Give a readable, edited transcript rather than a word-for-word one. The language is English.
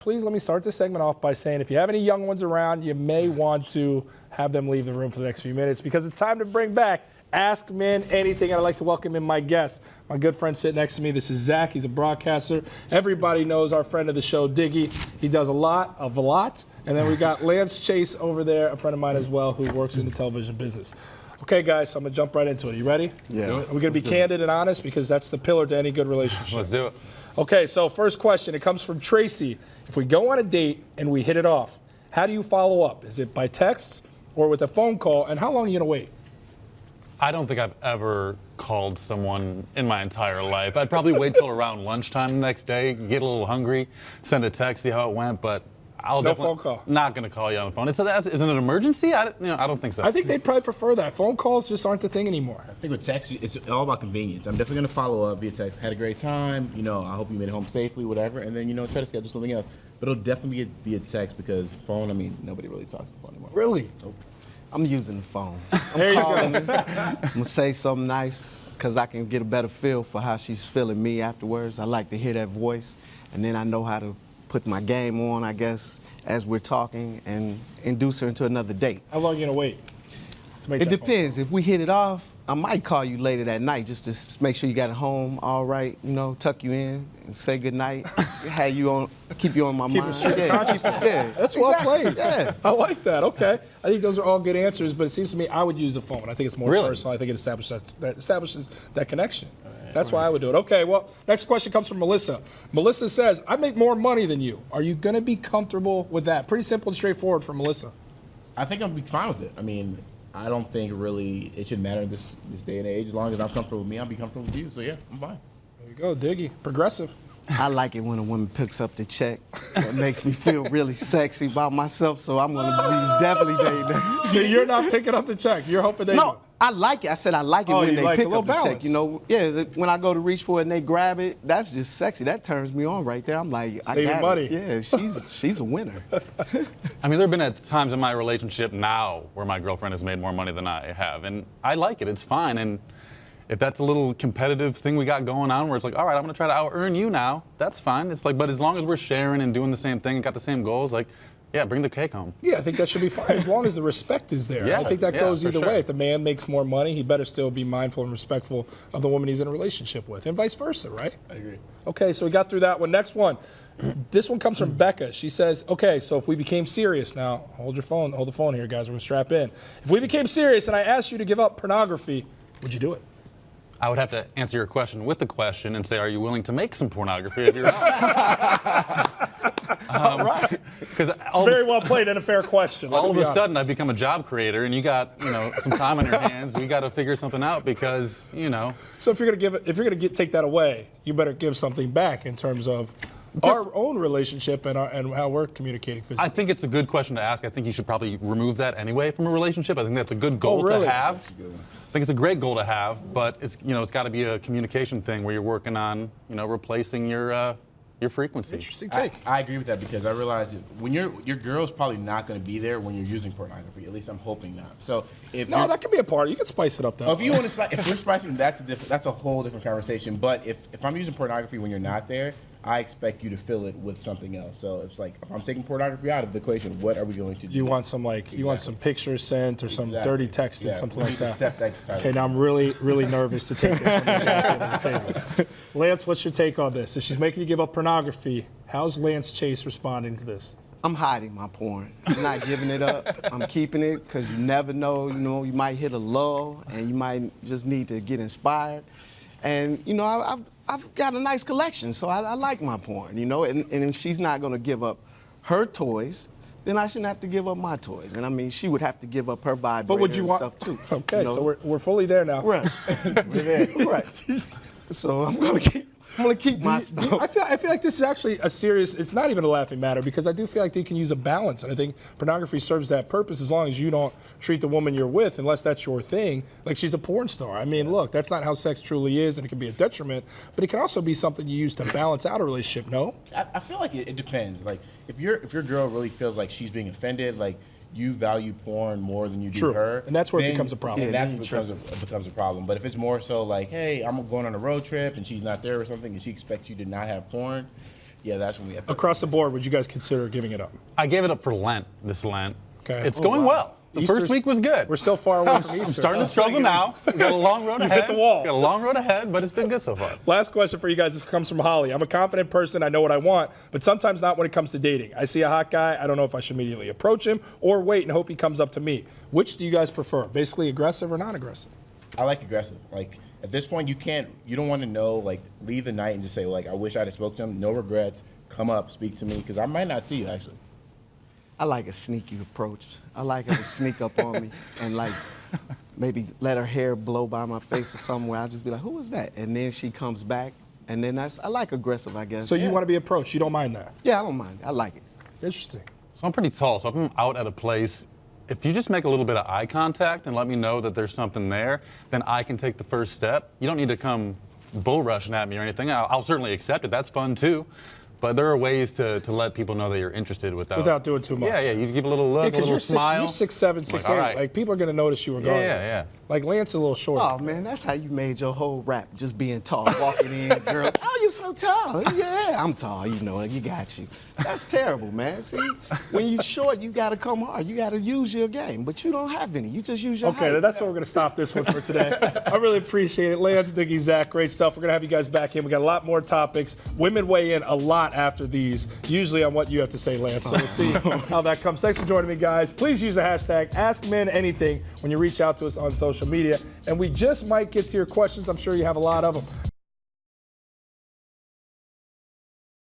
please let me start this segment off by saying if you have any young ones around, you may want to have them leave the room for the next few minutes because it's time to bring back Ask Men Anything. I'd like to welcome in my guest, my good friend sitting next to me. This is Zach. He's a broadcaster. Everybody knows our friend of the show, Diggy. He does a lot. And then we got Lance Chase over there, a friend of mine as well, who works in the television business. Okay, guys, so I'm going to jump right into it. Are you ready? Yeah. Are we going to be candid and honest? Because that's the pillar to any good relationship. Let's do it. Okay, so first question. It comes from Tracy. If we go on a date and we hit it off, how do you follow up? Is it by text or with a phone call? And how long are you going to wait? I don't think I've ever called someone in my entire life. I'd probably wait till around lunchtime the next day, get a little hungry, send a text, see how it went, but I'll No definitely phone call. Not going to call you on the phone. Is it an emergency? I don't think so. I think they'd probably prefer that. Phone calls just aren't the thing anymore. I think with text, it's all about convenience. I'm definitely going to follow up via text. Had a great time. I hope you made it home safely, whatever. And then, try to schedule something else. But it'll definitely be via text because phone, nobody really talks on the phone anymore. Really? Nope. I'm using the phone. There you go. I'm gonna say something nice because I can get a better feel for how she's feeling me afterwards. I like to hear that voice, and then I know how to put my game on, I guess, as we're talking and induce her into another date. How long are you going to wait? To make It that phone depends. If we hit it off, I might call you later that night just to make sure you got it home all right, tuck you in and say goodnight, keep you on my Keep mind. it straight consciousness. Yeah. That's well played. Yeah. I like that. Okay. I think those are all good answers, but it seems to me I would use the phone. I think it's more Really? personal. I think it establishes that connection. That's why I would do it. Okay, well, next question comes from Melissa. Melissa says, I make more money than you. Are you going to be comfortable with that? Pretty simple and straightforward for Melissa. I think I'll be fine with it. I don't think really it should matter in this day and age. As long as I'm comfortable with me, I'll be comfortable with you. So, yeah, I'm fine. There you go, Diggy. Progressive. I like it when a woman picks up the check. That makes me feel really sexy about myself, so I'm going to be definitely dating her. So you're not picking up the check. You're hoping they No, do. I like it. I said I like it Oh, when you they like pick a little up the check. balance. Yeah, when I go to reach for it and they grab it, that's just sexy. That turns me on right there. I'm like, I Saving got money. it. Yeah, she's a winner. there have been times in my relationship now where my girlfriend has made more money than I have, and I like it. It's fine. And if that's a little competitive thing we got going on where it's like, all right, I'm going to try to out-earn you now, that's fine. It's like, but as long as we're sharing and doing the same thing and got the same goals, like, yeah, bring the cake home. Yeah, I think that should be fine as long as the respect is there. Yeah, I think that yeah, goes for either sure. way. If the man makes more money, he better still be mindful and respectful of the woman he's in a relationship with, and vice versa, right? I agree. Okay, so we got through that one. Next one. This one comes from Becca. She says, okay, so if we became serious now, hold the phone here, guys. We're going to strap in. If we became serious and I asked you to give up pornography, would you do it? I would have to answer your question with the question and say, are you willing to make some pornography of your own? All right. Because It's very well played and a fair question. all of a sudden I've become a job creator and you got, some time on your hands. We got to figure something out because, So if you're going to take that away, you better give something back in terms of our own relationship and how we're communicating physically. I think it's a good question to ask. I think you should probably remove that anyway from a relationship. I think that's a good goal really? to have. I think it's a great goal to have, but it's got to be a communication thing where you're working on, replacing your frequency. Interesting take. I agree with that because I realize that when your girl's probably not going to be there when you're using pornography. At least I'm hoping not. So if No, that could be a part. You could spice it up though. if you want to, if we're spicing, that's a whole different conversation. But if I'm using pornography when you're not there, I expect you to fill it with something else. So it's like if I'm taking pornography out of the equation, what are we going to do? You want some you want some pictures sent or some dirty text and something like that. Set that aside. Okay, now I'm really, really nervous to take this from the table. Lance, what's your take on this? If she's making you give up pornography, how's Lance Chase responding to this? I'm hiding my porn. I'm not giving it up. I'm keeping it because you never know. You might hit a lull and you might just need to get inspired. And I've got a nice collection, so I like my porn. And if she's not going to give up her toys, then I shouldn't have to give up my toys. And she would have to give up her vibrator But would you and want stuff too. Okay, so we're fully there now. Right. We're there. Right. So I'm gonna keep my stuff. I feel like this is actually a serious. It's not even a laughing matter because I do feel like they can use a balance, and I think pornography serves that purpose as long as you don't treat the woman you're with, unless that's your thing, like she's a porn star. Look, that's not how sex truly is, and it can be a detriment, but it can also be something you use to balance out a relationship. No? I feel like it depends. Like if your girl really feels like she's being offended, like you value porn more than you do True. her, And that's where it then- becomes a problem. Yeah, that's where it becomes a problem. But if it's more so like, hey, I'm going on a road trip and she's not there or something, and she expects you to not have porn, Yeah, that's when we have. Across the board, would you guys consider giving it up? I gave it up for Lent, this Lent. Okay. It's going wow. well. The first Easter's- week was good. We're still far away from Easter. I'm starting to struggle now. We've got a long road ahead. hit the wall. Got a long road ahead, but it's been good so far. Last question for you guys. This comes from Holly. I'm a confident person. I know what I want, but sometimes not when it comes to dating. I see a hot guy. I don't know if I should immediately approach him or wait and hope he comes up to me. Which do you guys prefer? Basically aggressive or non-aggressive? I like aggressive. Like at this point, you don't want to know. Like leave the night and just say like, I wish I'd have spoke to him. No regrets. Come up, speak to me, because I might not see you actually. I like a sneaky approach. I like her to sneak up on me and like maybe let her hair blow by my face or somewhere. I'll just be like, who is that? And then she comes back, and then I like aggressive, I guess. So you want to be approached. You don't mind that? Yeah, I don't mind. I like it. Interesting. So I'm pretty tall, so if I'm out at a place, if you just make a little bit of eye contact and let me know that there's something there, then I can take the first step. You don't need to come bull rushing at me or anything. I'll certainly accept it. That's fun too. But there are ways to let people know that you're interested without doing too much. Yeah, you give a little look, a Because little smile. you're 6'7", 6'8". all right. Like people are gonna notice you regardless. yeah. Like Lance is a little short. Oh man, that's how you made your whole rap, just being tall, walking in, girls. Oh, you so tall. Yeah, I'm tall. You know it. You got you. That's terrible, man. See, when you're short, you gotta come hard. You gotta use your game, but you don't have any. You just use your Okay, height. that's where we're going to stop this one for today. I really appreciate it. Lance, Nikki, Zach, great stuff. We're going to have you guys back in. We got a lot more topics. Women weigh in a lot after these, usually on what you have to say, Lance. So we'll see how that comes. Thanks for joining me, guys. Please use the hashtag AskMenAnything when you reach out to us on social media. And we just might get to your questions. I'm sure you have a lot of them.